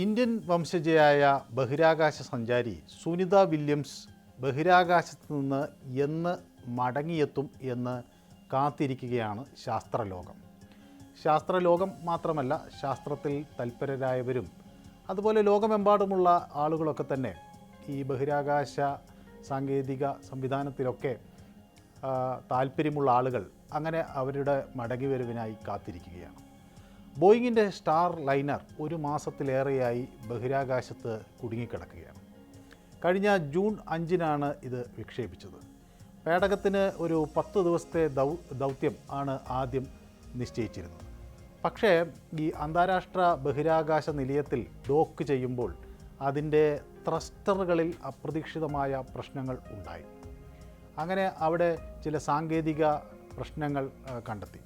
Indian വംശജയായ ബഹിരാകാശ സഞ്ചാരി Sunitha Williams ബഹിരാകാശത്ത് നിന്ന് എന്ന് മടങ്ങിയെത്തും എന്ന് കാത്തിരിക്കുകയാണ് ശാസ്ത്രലോകം. ശാസ്ത്രലോകം മാത്രമല്ല, ശാസ്ത്രത്തിൽ തൽപരരായവരും അതുപോലെ ലോകമെമ്പാടുമുള്ള ആളുകളൊക്കെ തന്നെ ഈ ബഹിരാകാശ സാങ്കേതിക സംവിധാനത്തിലൊക്കെ താല്പര്യമുള്ള ആളുകൾ അങ്ങനെ അവരുടെ മടങ്ങിവരവിനായി കാത്തിരിക്കുകയാണ്. ബോയിങ്ങിൻ്റെ സ്റ്റാർ ലൈനർ ഒരു മാസത്തിലേറെയായി ബഹിരാകാശത്ത് കുടുങ്ങിക്കിടക്കുകയാണ്. കഴിഞ്ഞ ജൂൺ 5-നാണ് ഇത് വിക്ഷേപിച്ചത്. പേടകത്തിന് ഒരു 10 ദിവസത്തെ ദൗത്യം ആണ് ആദ്യം നിശ്ചയിച്ചിരുന്നത്. പക്ഷേ ഈ അന്താരാഷ്ട്ര ബഹിരാകാശ നിലയത്തിൽ ഡോക്ക് ചെയ്യുമ്പോൾ അതിൻ്റെ ത്രസ്റ്ററുകളിൽ അപ്രതീക്ഷിതമായ പ്രശ്നങ്ങൾ ഉണ്ടായി. അങ്ങനെ അവിടെ ചില സാങ്കേതിക പ്രശ്നങ്ങൾ കണ്ടെത്തി.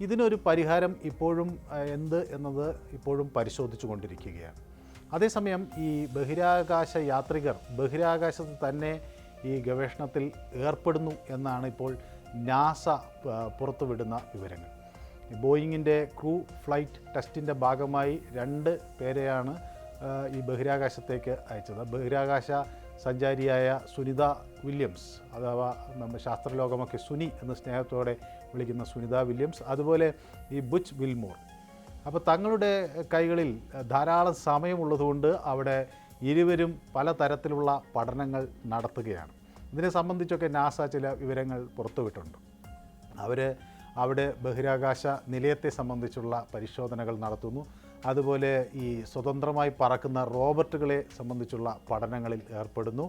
ഇതിനൊരു പരിഹാരം ഇപ്പോഴും എന്ത് എന്നത് ഇപ്പോഴും പരിശോധിച്ചു കൊണ്ടിരിക്കുകയാണ്. അതേസമയം ഈ ബഹിരാകാശ യാത്രികർ ബഹിരാകാശത്ത് തന്നെ ഈ ഗവേഷണത്തിൽ ഏർപ്പെടുന്നു എന്നാണ് ഇപ്പോൾ നാസ പുറത്തുവിടുന്ന വിവരങ്ങൾ. ബോയിങ്ങിൻ്റെ ക്രൂ ഫ്ലൈറ്റ് ടെസ്റ്റിൻ്റെ ഭാഗമായി 2 പേരെയാണ് ഈ ബഹിരാകാശത്തേക്ക് അയച്ചത്. ബഹിരാകാശ സഞ്ചാരിയായ സുനിത വില്യംസ്, അഥവാ നമ്മുടെ ശാസ്ത്രലോകമൊക്കെ സുനി എന്ന സ്നേഹത്തോടെ വിളിക്കുന്ന സുനിത വില്യംസ്, അതുപോലെ ഈ ബുച്ച് വിൽമോർ. അപ്പോൾ തങ്ങളുടെ കൈകളിൽ ധാരാളം സമയമുള്ളതുകൊണ്ട് അവിടെ ഇരുവരും പലതരത്തിലുള്ള പഠനങ്ങൾ നടത്തുകയാണ്. ഇതിനെ സംബന്ധിച്ചൊക്കെ നാസ ചില വിവരങ്ങൾ പുറത്തുവിട്ടുണ്ട്. അവർ അവിടെ ബഹിരാകാശ നിലയത്തെ സംബന്ധിച്ചുള്ള പരിശോധനകൾ നടത്തുന്നു. അതുപോലെ ഈ സ്വതന്ത്രമായി പറക്കുന്ന റോബോട്ടുകളെ സംബന്ധിച്ചുള്ള പഠനങ്ങളിൽ ഏർപ്പെടുന്നു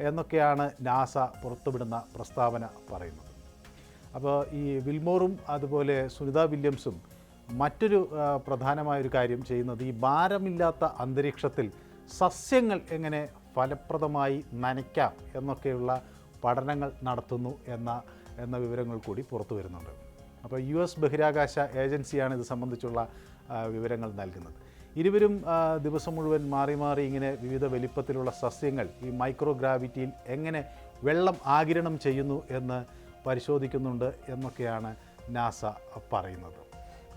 എന്നൊക്കെയാണ് നാസ പുറത്തുവിടുന്ന പ്രസ്താവന പറയുന്നത്. അപ്പോൾ ഈ വിൽമോറും അതുപോലെ സുനിത വില്യംസും മറ്റൊരു പ്രധാനമായൊരു കാര്യം ചെയ്യുന്നത് ഈ ഭാരമില്ലാത്ത അന്തരീക്ഷത്തിൽ സസ്യങ്ങൾ എങ്ങനെ ഫലപ്രദമായി നനയ്ക്കാം എന്നൊക്കെയുള്ള പഠനങ്ങൾ നടത്തുന്നു എന്ന വിവരങ്ങൾ കൂടി പുറത്തു വരുന്നുണ്ട്. അപ്പോൾ US ബഹിരാകാശ ഏജൻസിയാണ് ഇത് സംബന്ധിച്ചുള്ള വിവരങ്ങൾ നൽകുന്നത്. ഇരുവരും ദിവസം മുഴുവൻ മാറി മാറി ഇങ്ങനെ വിവിധ വലിപ്പത്തിലുള്ള സസ്യങ്ങൾ ഈ മൈക്രോഗ്രാവിറ്റിയിൽ എങ്ങനെ വെള്ളം ആഗിരണം ചെയ്യുന്നു എന്ന് പരിശോധിക്കുന്നുണ്ട് എന്നൊക്കെയാണ് നാസ പറയുന്നത്.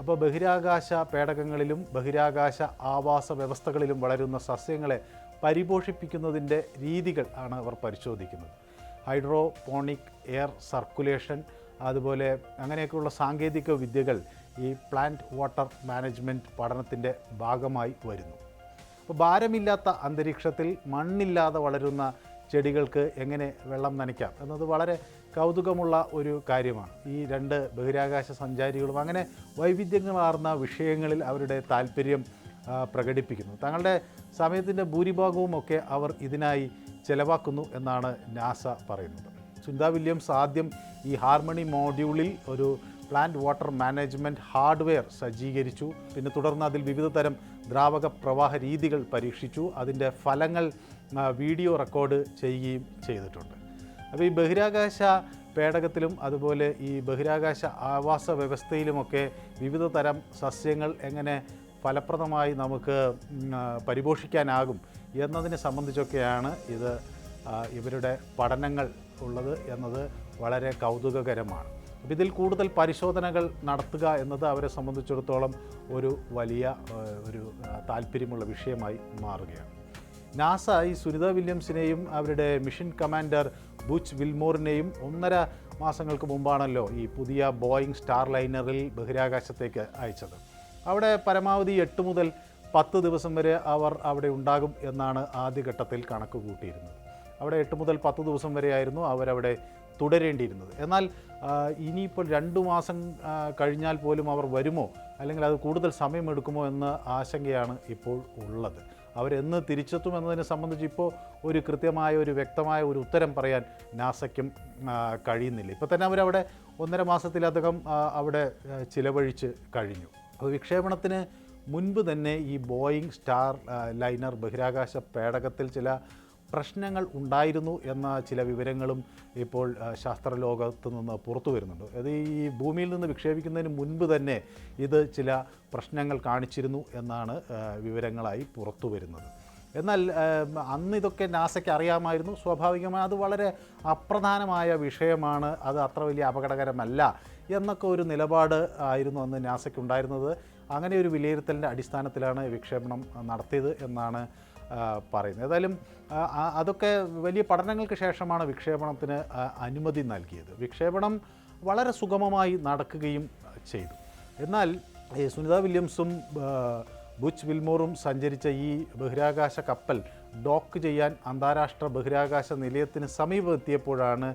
അപ്പോൾ ബഹിരാകാശ പേടകങ്ങളിലും ബഹിരാകാശ ആവാസ വ്യവസ്ഥകളിലും വളരുന്ന സസ്യങ്ങളെ പരിപോഷിപ്പിക്കുന്നതിൻ്റെ രീതികൾ ആണ് അവർ പരിശോധിക്കുന്നത്. ഹൈഡ്രോപോണിക് എയർ സർക്കുലേഷൻ, അതുപോലെ അങ്ങനെയൊക്കെയുള്ള സാങ്കേതിക വിദ്യകൾ ഈ പ്ലാന്റ് വാട്ടർ മാനേജ്മെൻറ്റ് പഠനത്തിൻ്റെ ഭാഗമായി വരുന്നു. അപ്പോൾ ഭാരമില്ലാത്ത അന്തരീക്ഷത്തിൽ മണ്ണില്ലാതെ വളരുന്ന ചെടികൾക്ക് എങ്ങനെ വെള്ളം നനയ്ക്കാം എന്നത് വളരെ കൗതുകമുള്ള ഒരു കാര്യമാണ്. ഈ 2 ബഹിരാകാശ സഞ്ചാരികളും അങ്ങനെ വൈവിധ്യങ്ങളാർന്ന വിഷയങ്ങളിൽ അവരുടെ താല്പര്യം പ്രകടിപ്പിക്കുന്നു. തങ്ങളുടെ സമയത്തിൻ്റെ ഭൂരിഭാഗവും ഒക്കെ അവർ ഇതിനായി ചെലവാക്കുന്നു എന്നാണ് നാസ പറയുന്നത്. സുനിത വില്യംസ് ആദ്യം ഈ ഹാർമണി മോഡ്യൂളിൽ ഒരു പ്ലാന്റ് വാട്ടർ മാനേജ്മെൻറ്റ് ഹാർഡ്വെയർ സജ്ജീകരിച്ചു. പിന്നെ തുടർന്ന് അതിൽ വിവിധ തരം ദ്രാവക പ്രവാഹ രീതികൾ പരീക്ഷിച്ചു. അതിൻ്റെ ഫലങ്ങൾ വീഡിയോ റെക്കോർഡ് ചെയ്യുകയും ചെയ്തിട്ടുണ്ട്. അപ്പോൾ ഈ ബഹിരാകാശ പേടകത്തിലും അതുപോലെ ഈ ബഹിരാകാശ ആവാസ വ്യവസ്ഥയിലുമൊക്കെ വിവിധ തരം സസ്യങ്ങൾ എങ്ങനെ ഫലപ്രദമായി നമുക്ക് പരിപോഷിക്കാനാകും എന്നതിനെ സംബന്ധിച്ചൊക്കെയാണ് ഇവരുടെ പഠനങ്ങൾ ഉള്ളത് എന്നത് വളരെ കൗതുകകരമാണ്. അപ്പോൾ ഇതിൽ കൂടുതൽ പരിശോധനകൾ നടത്തുക എന്നത് അവരെ സംബന്ധിച്ചിടത്തോളം ഒരു വലിയ താല്പര്യമുള്ള വിഷയമായി മാറുകയാണ്. നാസ ഈ സുനിത വില്യംസിനെയും അവരുടെ മിഷൻ കമാൻഡർ ബുച്ച് വിൽമോറിനെയും 1.5 മാസങ്ങൾക്ക് മുമ്പാണല്ലോ ഈ പുതിയ ബോയിങ് സ്റ്റാർ ലൈനറിൽ ബഹിരാകാശത്തേക്ക് അയച്ചത്. അവിടെ പരമാവധി 8 മുതൽ 10 ദിവസം വരെ അവർ അവിടെ ഉണ്ടാകും എന്നാണ് ആദ്യഘട്ടത്തിൽ കണക്ക് കൂട്ടിയിരുന്നത്. അവിടെ 8 മുതൽ 10 ദിവസം വരെയായിരുന്നു അവരവിടെ തുടരേണ്ടിയിരുന്നത്. എന്നാൽ ഇനിയിപ്പോൾ 2 മാസം കഴിഞ്ഞാൽ പോലും അവർ വരുമോ, അല്ലെങ്കിൽ അത് കൂടുതൽ സമയമെടുക്കുമോ എന്ന ആശങ്കയാണ് ഇപ്പോൾ ഉള്ളത്. അവരെന്ന് തിരിച്ചെത്തുമെന്നതിനെ സംബന്ധിച്ച് ഇപ്പോൾ ഒരു കൃത്യമായ വ്യക്തമായ ഉത്തരം പറയാൻ നാസയ്ക്കും കഴിയുന്നില്ല. ഇപ്പോൾ തന്നെ അവരവിടെ 1.5 മാസത്തിലധികം അവിടെ ചിലവഴിച്ച് കഴിഞ്ഞു. അപ്പോൾ വിക്ഷേപണത്തിന് മുൻപ് തന്നെ ഈ ബോയിങ് സ്റ്റാർ ലൈനർ ബഹിരാകാശ പേടകത്തിൽ ചില പ്രശ്നങ്ങൾ ഉണ്ടായിരുന്നു എന്ന ചില വിവരങ്ങളും ഇപ്പോൾ ശാസ്ത്രലോകത്ത് നിന്ന് പുറത്തു വരുന്നുണ്ട്. അത് ഈ ഭൂമിയിൽ നിന്ന് വിക്ഷേപിക്കുന്നതിന് മുൻപ് തന്നെ ഇത് ചില പ്രശ്നങ്ങൾ കാണിച്ചിരുന്നു എന്നാണ് വിവരങ്ങളായി പുറത്തു വരുന്നത്. എന്നാൽ അന്ന് ഇതൊക്കെ നാസയ്ക്ക് അറിയാമായിരുന്നു. സ്വാഭാവികമായി അത് വളരെ അപ്രധാനമായ വിഷയമാണ്, അത് അത്ര വലിയ അപകടകരമല്ല എന്നൊക്കെ ഒരു നിലപാട് ആയിരുന്നു അന്ന് നാസയ്ക്ക് ഉണ്ടായിരുന്നത്. അങ്ങനെ ഒരു വിലയിരുത്തലിൻ്റെ അടിസ്ഥാനത്തിലാണ് വിക്ഷേപണം നടത്തിയത് എന്നാണ് പറയുന്നത്. ഏതായാലും അതൊക്കെ വലിയ പഠനങ്ങൾക്ക് ശേഷമാണ് വിക്ഷേപണത്തിന് അനുമതി നൽകിയത്. വിക്ഷേപണം വളരെ സുഗമമായി നടക്കുകയും ചെയ്തു. എന്നാൽ സുനിത വില്യംസും ബുച്ച് വിൽമോറും സഞ്ചരിച്ച ഈ ബഹിരാകാശ കപ്പൽ ഡോക്ക് ചെയ്യാൻ അന്താരാഷ്ട്ര ബഹിരാകാശ നിലയത്തിന് സമീപമെത്തിയപ്പോഴാണ്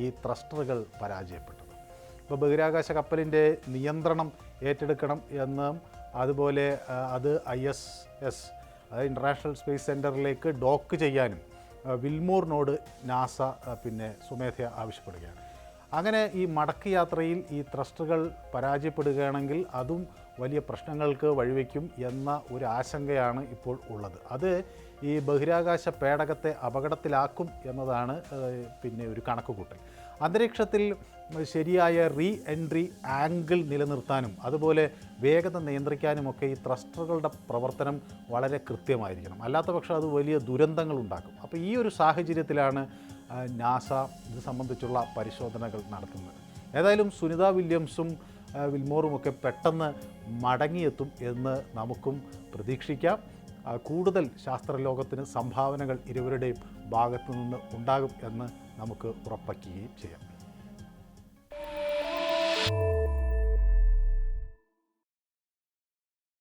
ഈ ത്രസ്റ്ററുകൾ പരാജയപ്പെട്ടത്. ഇപ്പോൾ ബഹിരാകാശ കപ്പലിൻ്റെ നിയന്ത്രണം ഏറ്റെടുക്കണം എന്നും അതുപോലെ അത് ISS അതായത് ഇൻ്റർനാഷണൽ സ്പേസ് സെൻറ്ററിലേക്ക് ഡോക്ക് ചെയ്യാനും വിൽമോറിനോട് നാസ സ്വമേധയാ ആവശ്യപ്പെടുകയാണ്. അങ്ങനെ ഈ മടക്ക് യാത്രയിൽ ഈ ത്രസ്റ്ററുകൾ പരാജയപ്പെടുകയാണെങ്കിൽ അതും വലിയ പ്രശ്നങ്ങൾക്ക് വഴിവെക്കും എന്ന ഒരു ആശങ്കയാണ് ഇപ്പോൾ ഉള്ളത്. അത് ഈ ബഹിരാകാശ പേടകത്തെ അപകടത്തിലാക്കും എന്നതാണ് ഒരു കണക്കുകൂട്ടൽ. അന്തരീക്ഷത്തിൽ ശരിയായ റീ എൻട്രി ആംഗിൾ നിലനിർത്താനും അതുപോലെ വേഗത നിയന്ത്രിക്കാനുമൊക്കെ ഈ ത്രസ്റ്ററുകളുടെ പ്രവർത്തനം വളരെ കൃത്യമായിരിക്കണം. അല്ലാത്ത പക്ഷം അത് വലിയ ദുരന്തങ്ങൾ ഉണ്ടാക്കും. അപ്പോൾ ഈ ഒരു സാഹചര്യത്തിലാണ് നാസ ഇത് സംബന്ധിച്ചുള്ള പരിശോധനകൾ നടത്തുന്നത്. ഏതായാലും സുനിത വില്യംസും വിൽമോറുമൊക്കെ പെട്ടെന്ന് മടങ്ങിയെത്തും എന്ന് നമുക്കും പ്രതീക്ഷിക്കാം. കൂടുതൽ ശാസ്ത്രലോകത്തിന് സംഭാവനകൾ ഇരുവരുടെയും ഭാഗത്തു നിന്ന് ഉണ്ടാകും എന്ന് നമുക്ക് ഉറപ്പാക്കുകയും ചെയ്യാം.